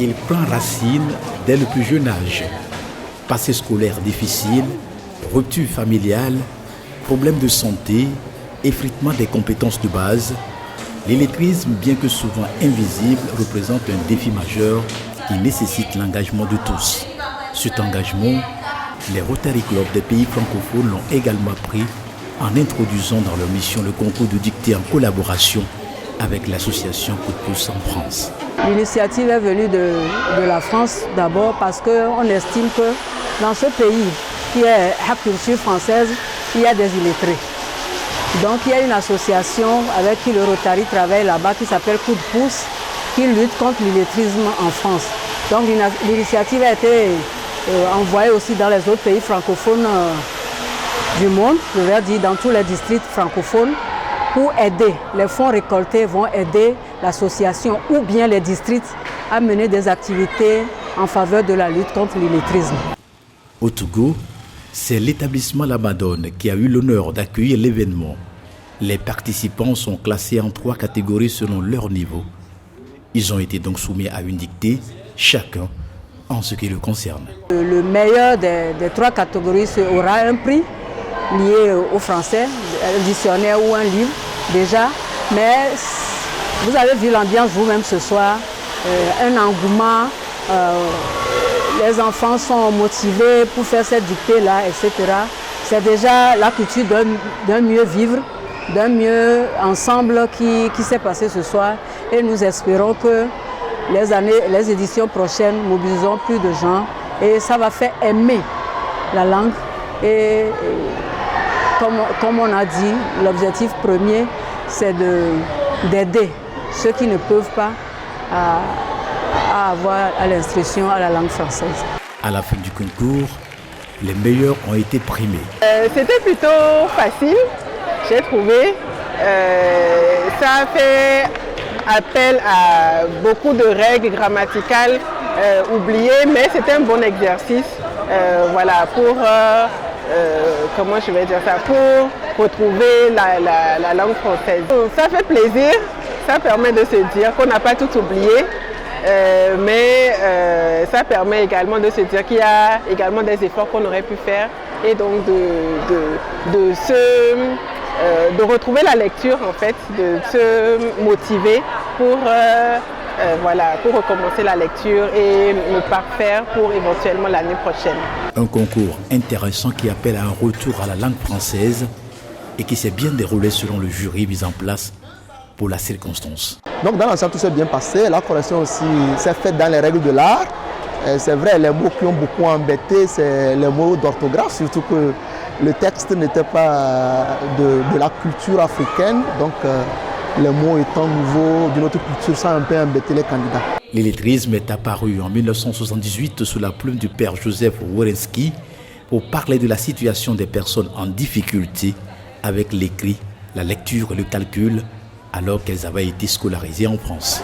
Il prend racine dès le plus jeune âge. Passé scolaire difficile, rupture familiale, problèmes de santé, effritement des compétences de base, l'illettrisme, bien que souvent invisible, représente un défi majeur qui nécessite l'engagement de tous. Cet engagement, les Rotary Club des pays francophones l'ont également pris en introduisant dans leur mission le concours de dictée en collaboration avec l'association Coup de pouce en France. L'initiative est venue de la France d'abord parce qu'on estime que dans ce pays qui est à culture française, il y a des illettrés. Donc il y a une association avec qui le Rotary travaille là-bas qui s'appelle Coup de pouce, qui lutte contre l'illettrisme en France. Donc l'initiative a été envoyée aussi dans les autres pays francophones du monde, je vais dire dans tous les districts francophones, pour aider. Les fonds récoltés vont aider l'association ou bien les districts à mener des activités en faveur de la lutte contre l'illettrisme. Au Togo, c'est l'établissement La Madone qui a eu l'honneur d'accueillir l'événement. Les participants sont classés en 3 catégories selon leur niveau. Ils ont été donc soumis à une dictée, chacun en ce qui le concerne. Le meilleur des 3 catégories aura un prix lié au français, un dictionnaire ou un livre déjà. Mais vous avez vu l'ambiance vous-même ce soir, un engouement. Les enfants sont motivés pour faire cette dictée-là, etc. C'est déjà la culture d'un mieux vivre, d'un mieux ensemble qui s'est passé ce soir. Et nous espérons que les éditions prochaines mobiliseront plus de gens et ça va faire aimer la langue. Et comme on a dit, l'objectif premier, c'est d'aider ceux qui ne peuvent pas à avoir à l'instruction à la langue française. À la fin du concours, les meilleurs ont été primés. C'était plutôt facile, j'ai trouvé. Ça a fait appel à beaucoup de règles grammaticales oubliées, mais c'était un bon exercice voilà, pour, comment je vais dire ça, pour retrouver la langue française. Ça fait plaisir, ça permet de se dire qu'on n'a pas tout oublié. Mais ça permet également de se dire qu'il y a également des efforts qu'on aurait pu faire et donc de retrouver la lecture en fait, de se motiver pour, voilà, pour recommencer la lecture et me parfaire pour éventuellement l'année prochaine. Un concours intéressant qui appelle à un retour à la langue française et qui s'est bien déroulé selon le jury mis en place pour la circonstance. Donc dans l'ensemble, tout s'est bien passé. La correction aussi s'est faite dans les règles de l'art. C'est vrai, les mots qui ont beaucoup embêté, c'est les mots d'orthographe, surtout que le texte n'était pas de la culture africaine. Donc les mots étant nouveaux d'une autre culture, ça a un peu embêté les candidats. L'illettrisme est apparu en 1978 sous la plume du père Joseph Worenski pour parler de la situation des personnes en difficulté avec l'écrit, la lecture et le calcul, alors qu'elles avaient été scolarisées en France.